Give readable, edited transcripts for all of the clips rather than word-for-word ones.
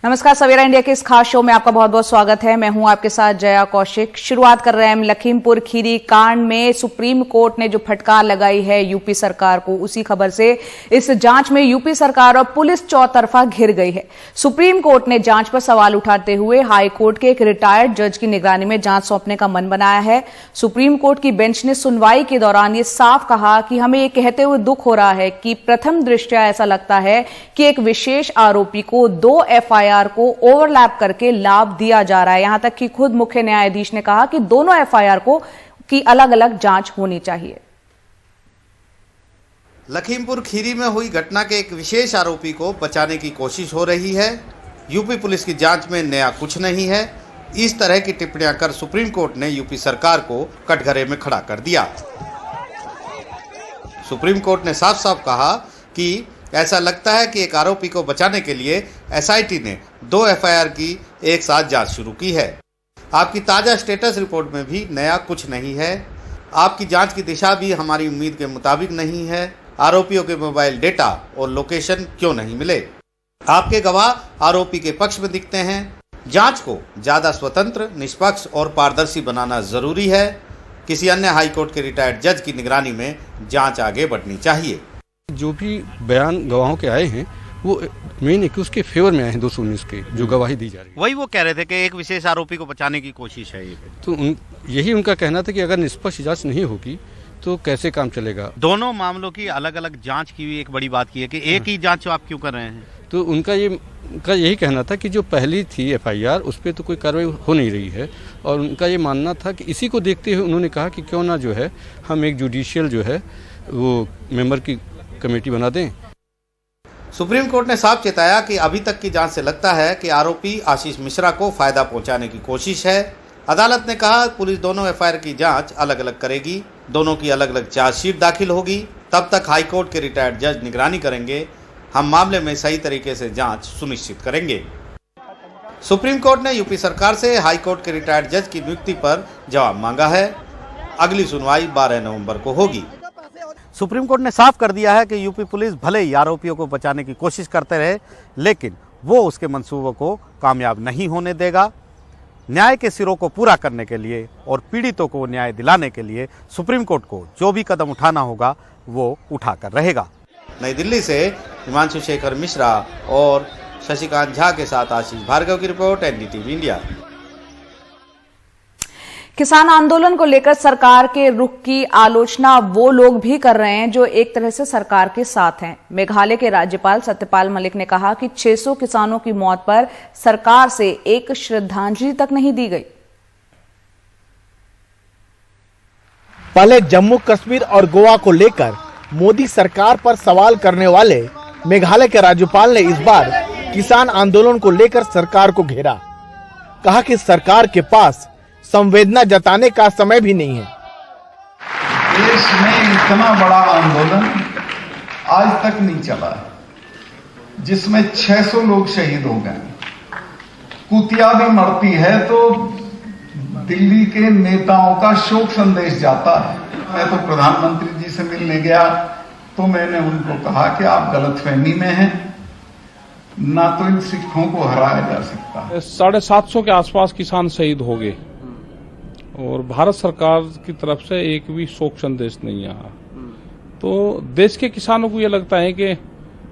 नमस्कार, सवेरा इंडिया के इस खास शो में आपका बहुत बहुत स्वागत है। मैं हूं आपके साथ जया कौशिक। शुरुआत कर रहे हैं लखीमपुर खीरी कांड में सुप्रीम कोर्ट ने जो फटकार लगाई है यूपी सरकार को, उसी खबर से इस जांच में यूपी सरकार और पुलिस चौतरफा घिर गई है। सुप्रीम कोर्ट ने जांच पर सवाल उठाते हुए हाई कोर्ट के एक रिटायर्ड जज की निगरानी में जांच सौंपने का मन बनाया है। सुप्रीम कोर्ट की बेंच ने सुनवाई के दौरान ये साफ कहा कि हमें ये कहते हुए दुख हो रहा है कि प्रथम दृष्टया ऐसा लगता है कि एक विशेष आरोपी को 2 एफआईआर को ओवरलैप करके लाभ दिया जा रहा है। यहां तक कि खुद मुख्य न्यायाधीश ने कहा कि दोनों एफआईआर की अलग अलग जांच होनी चाहिए। लखीमपुर खीरी में हुई घटना के एक विशेष आरोपी को बचाने की कोशिश हो रही है। यूपी पुलिस की जांच में नया कुछ नहीं है। इस तरह की टिप्पणियां कर सुप्रीम कोर्ट ने यूपी सरकार को कटघरे में खड़ा कर दिया। सुप्रीम कोर्ट ने साफ साफ कहा कि ऐसा लगता है कि एक आरोपी को बचाने के लिए एसआईटी ने 2 एफआईआर की एक साथ जांच शुरू की है। आपकी ताज़ा स्टेटस रिपोर्ट में भी नया कुछ नहीं है। आपकी जांच की दिशा भी हमारी उम्मीद के मुताबिक नहीं है। आरोपियों के मोबाइल डेटा और लोकेशन क्यों नहीं मिले? आपके गवाह आरोपी के पक्ष में दिखते हैं। जांच को ज़्यादा स्वतंत्र, निष्पक्ष और पारदर्शी बनाना जरूरी है। किसी अन्य हाईकोर्ट के रिटायर्ड जज की निगरानी में जांच आगे बढ़नी चाहिए। जो भी बयान गवाहों के आए हैं वो मेन एक्यूज के फेवर में आए हैं 219 के, जो गवाही दी जा रही है। वही वो कह रहे थे कि एक विशेष आरोपी को बचाने की कोशिश है ये। तो यही उनका कहना था कि अगर निष्पक्ष जांच नहीं होगी तो कैसे काम चलेगा। दोनों मामलों की अलग अलग जांच की भी एक बड़ी बात की है कि एक ही जांच आप क्यों कर रहे हैं? तो उनका यही कहना था कि जो पहली थी एफआईआर उस पर तो कोई कार्रवाई हो नहीं रही है, और उनका ये मानना था कि इसी को देखते हुए उन्होंने कहा कि क्यों ना जो है हम एक जुडिशियल जो है वो मेंबर की कमेटी बना दें। सुप्रीम कोर्ट ने साफ चेताया कि अभी तक की जांच से लगता है कि आरोपी आशीष मिश्रा को फायदा पहुंचाने की कोशिश है। अदालत ने कहा पुलिस दोनों एफआईआर की जांच अलग अलग करेगी, दोनों की अलग अलग चार्जशीट दाखिल होगी। तब तक हाईकोर्ट के रिटायर्ड जज निगरानी करेंगे। हम मामले में सही तरीके से जांच सुनिश्चित करेंगे। सुप्रीम कोर्ट ने यूपी सरकार से हाईकोर्ट के रिटायर्ड जज की नियुक्ति पर जवाब मांगा है। अगली सुनवाई 12 नवंबर को होगी। सुप्रीम कोर्ट ने साफ कर दिया है कि यूपी पुलिस भले ही आरोपियों को बचाने की कोशिश करते रहे, लेकिन वो उसके मंसूबों को कामयाब नहीं होने देगा। न्याय के सिरों को पूरा करने के लिए और पीड़ितों को न्याय दिलाने के लिए सुप्रीम कोर्ट को जो भी कदम उठाना होगा वो उठाकर रहेगा। नई दिल्ली से हिमांशु शेखर मिश्रा और शशिकांत झा के साथ आशीष भार्गव की रिपोर्ट, एनडीटीवी इंडिया। किसान आंदोलन को लेकर सरकार के रुख की आलोचना वो लोग भी कर रहे हैं जो एक तरह से सरकार के साथ हैं। मेघालय के राज्यपाल सत्यपाल मलिक ने कहा कि 600 किसानों की मौत पर सरकार से एक श्रद्धांजलि तक नहीं दी गई। पहले जम्मू कश्मीर और गोवा को लेकर मोदी सरकार पर सवाल करने वाले मेघालय के राज्यपाल ने इस बार किसान आंदोलन को लेकर सरकार को घेरा। कहा कि सरकार के पास संवेदना जताने का समय भी नहीं है। देश में इतना बड़ा आंदोलन आज तक नहीं चला जिसमें 600 लोग शहीद हो गए। कुतिया भी मरती है तो दिल्ली के नेताओं का शोक संदेश जाता है। मैं तो प्रधानमंत्री जी से मिलने गया तो मैंने उनको कहा कि आप गलतफहमी में हैं, ना तो इन सिखों को हराया जा सकता। 750 के आसपास किसान शहीद हो गए और भारत सरकार की तरफ से एक भी शोक संदेश नहीं आया। तो देश के किसानों को ये लगता है कि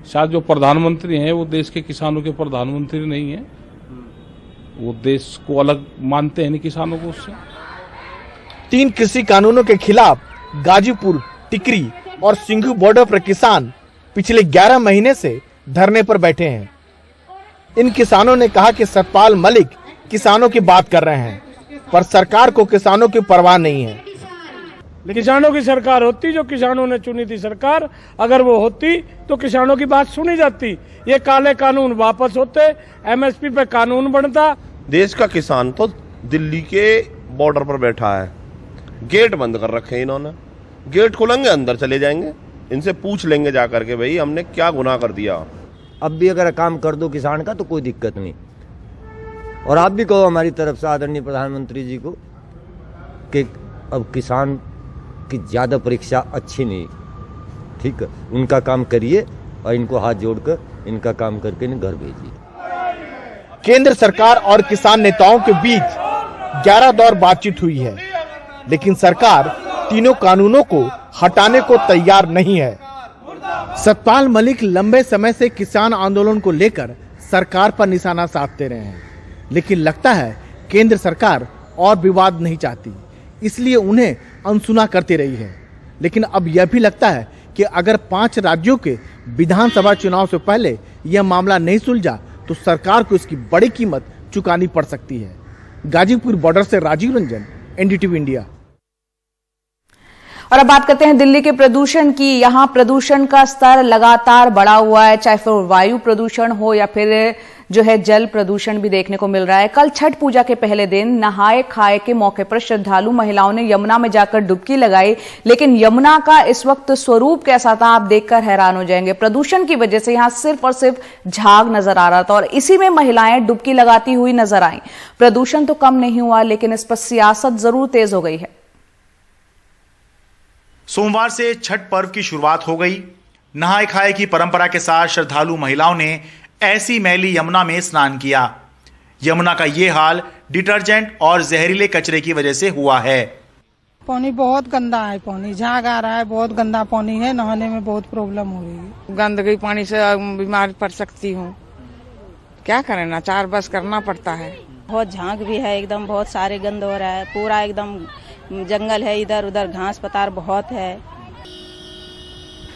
शायद जो प्रधानमंत्री हैं वो देश के किसानों के प्रधानमंत्री नहीं है, वो देश को अलग मानते हैं किसानों को उससे। 3 कृषि कानूनों के खिलाफ गाजीपुर, टिकरी और सिंघू बॉर्डर पर किसान पिछले 11 महीने से धरने पर बैठे हैं। इन किसानों ने कहा कि सतपाल मलिक किसानों की बात कर रहे हैं, पर सरकार को किसानों की परवाह नहीं है। किसानों की सरकार होती, जो किसानों ने चुनी थी सरकार, अगर वो होती तो किसानों की बात सुनी जाती। ये काले कानून वापस होते, एमएसपी पे कानून बनता। देश का किसान तो दिल्ली के बॉर्डर पर बैठा है, गेट बंद कर रखे हैं इन्होंने। गेट खोलेंगे अंदर चले जाएंगे, इनसे पूछ लेंगे जाकर के भाई हमने क्या गुनाह कर दिया। अब भी अगर काम कर दो किसान का तो कोई दिक्कत नहीं। और आप भी कहो हमारी तरफ से आदरणीय प्रधानमंत्री जी को कि अब किसान की ज़्यादा परीक्षा अच्छी नहीं, ठीक है, उनका काम करिए और इनको हाथ जोड़कर इनका काम करके इन्हें घर भेजिए। केंद्र सरकार और किसान नेताओं के बीच 11 दौर बातचीत हुई है, लेकिन सरकार तीनों कानूनों को हटाने को तैयार नहीं है। सतपाल मलिक लंबे समय से किसान आंदोलन को लेकर सरकार पर निशाना साधते रहे हैं, लेकिन लगता है केंद्र सरकार और विवाद नहीं चाहती, इसलिए उन्हें अनसुना करती रही है। लेकिन अब यह भी लगता है कि अगर 5 राज्यों के विधानसभा चुनाव से पहले यह मामला नहीं सुलझा तो सरकार को इसकी बड़ी कीमत चुकानी पड़ सकती है। गाजीपुर बॉर्डर से राजीव रंजन, एनडीटीवी इंडिया। और अब बात करते हैं दिल्ली के प्रदूषण की। यहां प्रदूषण का स्तर लगातार बढ़ा हुआ है, चाहे फिर वायु प्रदूषण हो या फिर जो है जल प्रदूषण भी देखने को मिल रहा है। कल छठ पूजा के पहले दिन नहाए खाए के मौके पर श्रद्धालु महिलाओं ने यमुना में जाकर डुबकी लगाई, लेकिन यमुना का इस वक्त स्वरूप कैसा था आप देखकर हैरान हो जाएंगे। प्रदूषण की वजह से यहां सिर्फ और सिर्फ झाग नजर आ रहा था और इसी में महिलाएं डुबकी लगाती हुई नजर आईं। प्रदूषण तो कम नहीं हुआ, लेकिन इस पर सियासत जरूर तेज हो गई है। सोमवार से छठ पर्व की शुरुआत हो गई। नहाए खाए की परंपरा के साथ श्रद्धालु महिलाओं ने ऐसी मैली यमुना में स्नान किया। यमुना का ये हाल डिटर्जेंट और जहरीले कचरे की वजह से हुआ है। पानी बहुत गंदा है, पानी झाग आ रहा है, बहुत गंदा पानी है, नहाने में बहुत प्रॉब्लम हो रही है। गंदगी पानी से बीमार पड़ सकती हूँ, क्या करें ना, 4 बस करना पड़ता है। बहुत झाग भी है, एकदम बहुत सारे गंद हो रहा है, पूरा एकदम जंगल है, इधर उधर घास पतार बहुत है।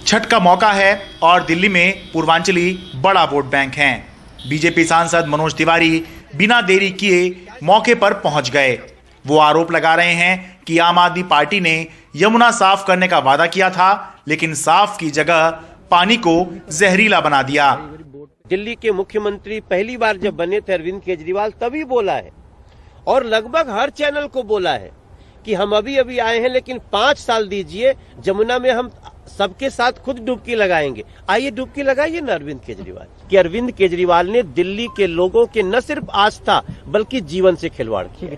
छठ का मौका है और दिल्ली में पूर्वांचली बड़ा वोट बैंक है। बीजेपी सांसद मनोज तिवारी बिना देरी किए मौके पर पहुंच गए। वो आरोप लगा रहे हैं कि आम आदमी पार्टी ने यमुना साफ करने का वादा किया था, लेकिन साफ की जगह पानी को जहरीला बना दिया। दिल्ली के मुख्यमंत्री पहली बार जब बने थे अरविंद केजरीवाल, तभी बोला है और लगभग हर चैनल को बोला है कि हम अभी अभी आए हैं, लेकिन 5 साल दीजिए, जमुना में हम सबके साथ खुद डुबकी लगाएंगे। आइए डुबकी लगाइए ना अरविंद केजरीवाल। कि अरविंद केजरीवाल ने दिल्ली के लोगों के न सिर्फ आस्था बल्कि जीवन से खिलवाड़ किया।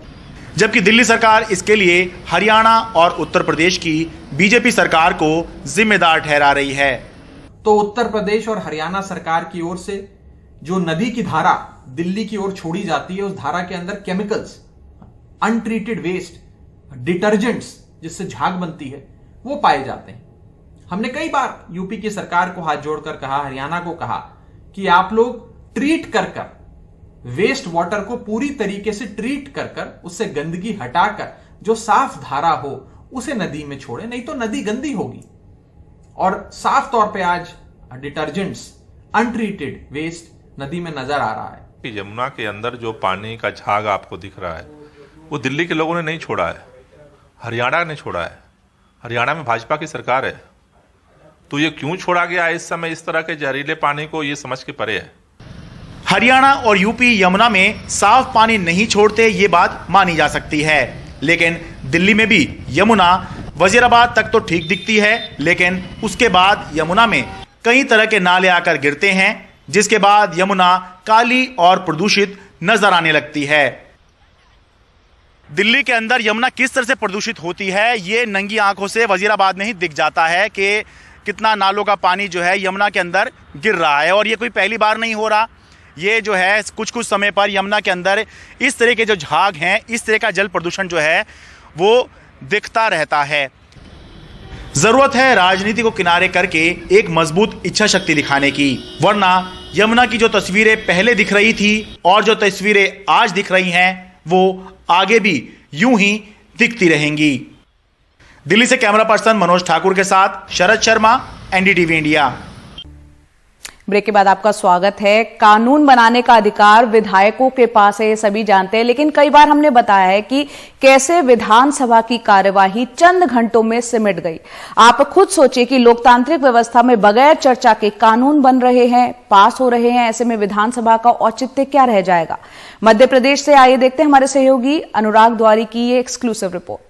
जबकि दिल्ली सरकार इसके लिए हरियाणा और उत्तर प्रदेश की बीजेपी सरकार को जिम्मेदार ठहरा रही है। तो उत्तर प्रदेश और हरियाणा सरकार की ओर से जो नदी की धारा दिल्ली की ओर छोड़ी जाती है, उस धारा के अंदर केमिकल्स, अनट्रीटेड वेस्ट, डिटर्जेंट्स जिससे झाग बनती है, वो पाए जाते हैं। हमने कई बार यूपी की सरकार को हाथ जोड़कर कहा, हरियाणा को कहा कि आप लोग ट्रीट कर वेस्ट वाटर को पूरी तरीके से ट्रीट कर उससे गंदगी हटाकर जो साफ धारा हो उसे नदी में छोड़े, नहीं तो नदी गंदी होगी। और साफ तौर पे आज डिटर्जेंट्स, अनट्रीटेड वेस्ट नदी में नजर आ रहा है। यमुना के अंदर जो पानी का झाग आपको दिख रहा है वो दिल्ली के लोगों ने नहीं छोड़ा है, हरियाणा ने छोड़ा है। हरियाणा में भाजपा की सरकार है, तो ये क्यों छोड़ा गया इस समय इस तरह के जहरीले पानी को, ये समझ के परे है। हरियाणा और यूपी यमुना में साफ पानी नहीं छोड़ते, ये बात मानी जा सकती है, लेकिन दिल्ली में भी यमुना वजीराबाद तक तो ठीक दिखती है, लेकिन उसके बाद यमुना में कई तरह के नाले आकर गिरते हैं, जिसके बाद यमुना काली और प्रदूषित नजर आने लगती है। दिल्ली के अंदर यमुना किस तरह से प्रदूषित होती है, ये नंगी आंखों से वजीराबाद में ही दिख जाता है कि कितना नालों का पानी जो है यमुना के अंदर गिर रहा है। और ये कोई पहली बार नहीं हो रहा, ये जो है कुछ कुछ समय पर यमुना के अंदर इस तरह के जो झाग हैं, इस तरह का जल प्रदूषण जो है वो दिखता रहता है। जरूरत है राजनीति को किनारे करके एक मजबूत इच्छा शक्ति दिखाने की, वरना यमुना की जो तस्वीरें पहले दिख रही थी और जो तस्वीरें आज दिख रही हैं वो आगे भी यूं ही दिखती रहेंगी। दिल्ली से कैमरा पर्सन मनोज ठाकुर के साथ Sharad Sharma, NDTV India. Break के बाद आपका स्वागत है। कानून बनाने का अधिकार विधायकों के पास है, ये सभी जानते हैं, लेकिन कई बार हमने बताया है कि कैसे विधानसभा की कार्यवाही चंद घंटों में सिमट गई। आप खुद सोचिए कि लोकतांत्रिक व्यवस्था में बगैर चर्चा के कानून बन रहे हैं, पास हो रहे हैं, ऐसे में विधानसभा का औचित्य क्या रह जाएगा। मध्य प्रदेश से आइए देखते हैं हमारे सहयोगी अनुराग द्वारी की ये एक्सक्लूसिव रिपोर्ट।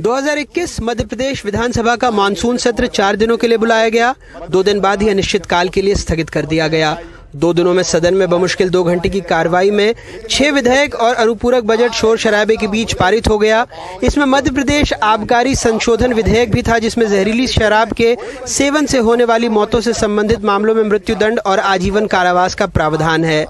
2021 मध्य प्रदेश विधानसभा का मानसून सत्र 4 दिनों के लिए बुलाया गया। 2 दिन बाद ही अनिश्चितकाल के लिए स्थगित कर दिया गया। 2 दिनों में सदन में बमुश्किल 2 घंटे की कार्रवाई में 6 विधेयक और अनुपूरक बजट शोर शराबे के बीच पारित हो गया। इसमें मध्य प्रदेश आबकारी संशोधन विधेयक भी था, जिसमें जहरीली शराब के सेवन से होने वाली मौतों से संबंधित मामलों में मृत्युदंड और आजीवन कारावास का प्रावधान है।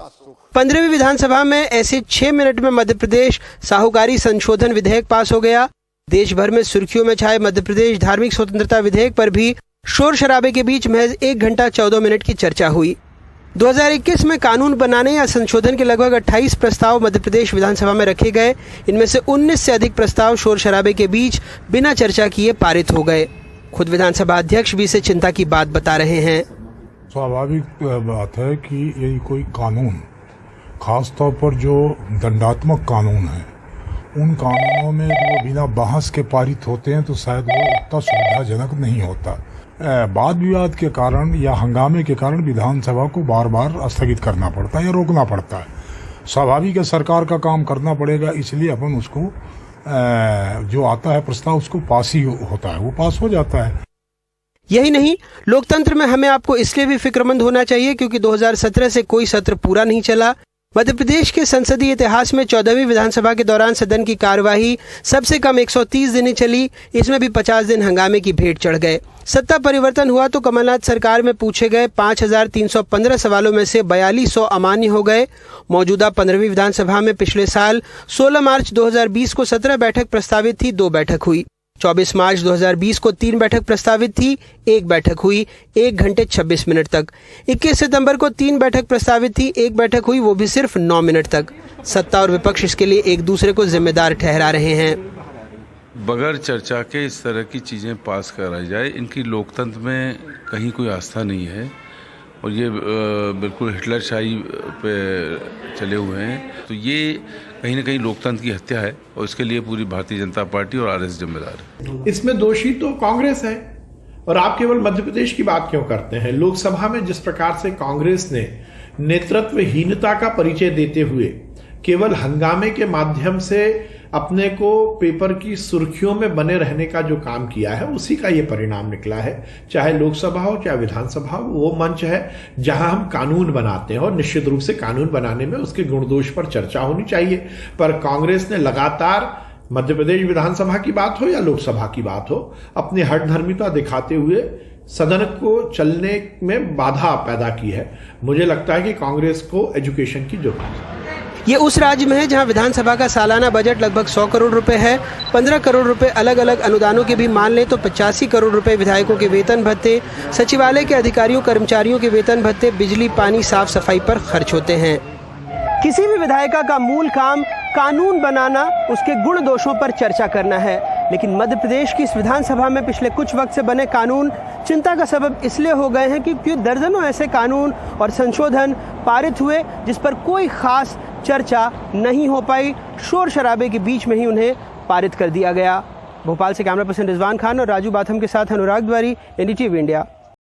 15वीं विधानसभा में ऐसे 6 मिनट में मध्य प्रदेश साहूकारी संशोधन विधेयक पास हो गया। देश भर में सुर्खियों में छाए मध्य प्रदेश धार्मिक स्वतंत्रता विधेयक पर भी शोर शराबे के बीच महज 1 घंटा 14 मिनट की चर्चा हुई। 2021 में कानून बनाने या संशोधन के लगभग 28 प्रस्ताव मध्य प्रदेश विधानसभा में रखे गए। इनमें से 19 से अधिक प्रस्ताव शोर शराबे के बीच बिना चर्चा किए पारित हो गए। खुद विधानसभा अध्यक्ष भी इसे चिंता की बात बता रहे हैं। स्वाभाविक बात है कि ये कोई कानून, खासतौर पर जो दंडात्मक कानून है, उन कानूनों में जो बिना बहस के पारित होते हैं तो शायद वो उतना सुविधाजनक नहीं होता। वाद विवाद के कारण या हंगामे के कारण विधानसभा को बार बार स्थगित करना पड़ता है या रोकना पड़ता है। स्वाभाविक है, सरकार का काम करना पड़ेगा, इसलिए अपन उसको जो आता है प्रस्ताव उसको पास ही होता है, वो पास हो जाता है। यही नहीं, लोकतंत्र में हमें आपको इसलिए भी फिक्रमंद होना चाहिए क्योंकि 2017 से कोई सत्र पूरा नहीं चला। मध्य प्रदेश के संसदीय इतिहास में 14वीं विधानसभा के दौरान सदन की कार्यवाही सबसे कम 130 दिन चली। इसमें भी 50 दिन हंगामे की भेंट चढ़ गए। सत्ता परिवर्तन हुआ तो कमलनाथ सरकार में पूछे गए 5315 सवालों में से 4200 अमान्य हो गए। मौजूदा 15वीं विधानसभा में पिछले साल 16 मार्च 2020 को 17 बैठक प्रस्तावित थी, 2 बैठक हुई। 24 मार्च 2020 को 3 बैठक प्रस्तावित थी, 1 बैठक हुई 1 घंटे 26 मिनट तक। 21 सितंबर को 3 बैठक प्रस्तावित थी, 1 बैठक हुई, वो भी सिर्फ 9 मिनट तक। सत्ता और विपक्ष इसके लिए एक दूसरे को जिम्मेदार ठहरा रहे हैं। बगैर चर्चा के इस तरह की चीज़ें पास कराई जाए, इनकी लोकतंत्र में कहीं कोई आस्था नहीं है और ये बिल्कुल हिटलरशाही पे चले हुए हैं। तो ये कहीं ना कहीं लोकतंत्र की हत्या है और इसके लिए पूरी भारतीय जनता पार्टी और आरएसएस जिम्मेदार है। इसमें दोषी तो कांग्रेस है और आप केवल मध्य प्रदेश की बात क्यों करते हैं? लोकसभा में जिस प्रकार से कांग्रेस ने नेतृत्वहीनता का परिचय देते हुए केवल हंगामे के माध्यम से अपने को पेपर की सुर्खियों में बने रहने का जो काम किया है, उसी का ये परिणाम निकला है। चाहे लोकसभा हो चाहे विधानसभा हो, वो मंच है जहां हम कानून बनाते हैं और निश्चित रूप से कानून बनाने में उसके गुण दोष पर चर्चा होनी चाहिए। पर कांग्रेस ने लगातार मध्य प्रदेश विधानसभा की बात हो या लोकसभा की बात हो, अपनी हठधर्मिता दिखाते हुए सदन को चलने में बाधा पैदा की है। मुझे लगता है कि कांग्रेस को एजुकेशन की जरूरत है। ये उस राज्य में है जहां विधानसभा का सालाना बजट लगभग 100 करोड़ रुपए है। 15 करोड़ रुपए अलग अलग अनुदानों के भी मान लें तो 85 करोड़ रुपए विधायकों के वेतन भत्ते, सचिवालय के अधिकारियों कर्मचारियों के वेतन भत्ते, बिजली पानी साफ सफाई पर खर्च होते हैं। किसी भी विधायिका का मूल काम कानून बनाना, उसके गुण दोषों पर चर्चा करना है। लेकिन मध्य प्रदेश की इस विधानसभा में पिछले कुछ वक्त से बने कानून चिंता का सबब इसलिए हो गए हैं क्योंकि दर्जनों ऐसे कानून और संशोधन पारित हुए जिस पर कोई खास चर्चा नहीं हो पाई। शोर शराबे के बीच में ही उन्हें पारित कर दिया गया। भोपाल से कैमरा पर्सन रिजवान खान और राजू बाथम के साथ अनुराग द्वारी, एनडीटीवी इंडिया।